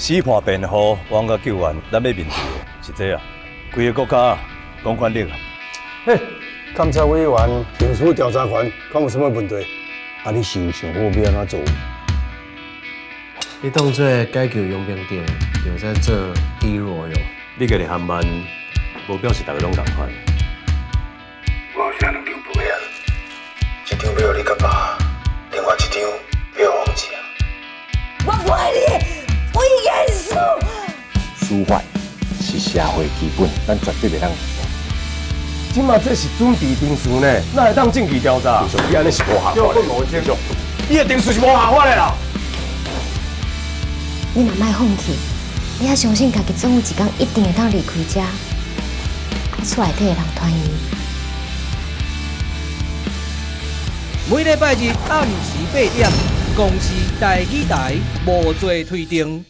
死破辩护、亡甲救援，咱要面对的是这啊，规个国家公权力啊。嘿，监察委员行使调查权，看有什么问题？啊，你想想好要安怎做？你当作解救佣兵店，就在做低弱哟。你家己航班，无表示大家拢共款。我有两张票啊，一张票你甲爸，另外一张票王姐啊。我陪你，我严肃。司法是社会基本，咱绝对袂当。今嘛这是准备定事呢，哪会当证据调查？你安尼是无合法的。继续，你的定事是无合法的啦。你嘛莫放弃，你还相信家己总有一天一定会当离开这，厝内底的人团圆。每礼拜日暗时8点，公视第2台无做推定。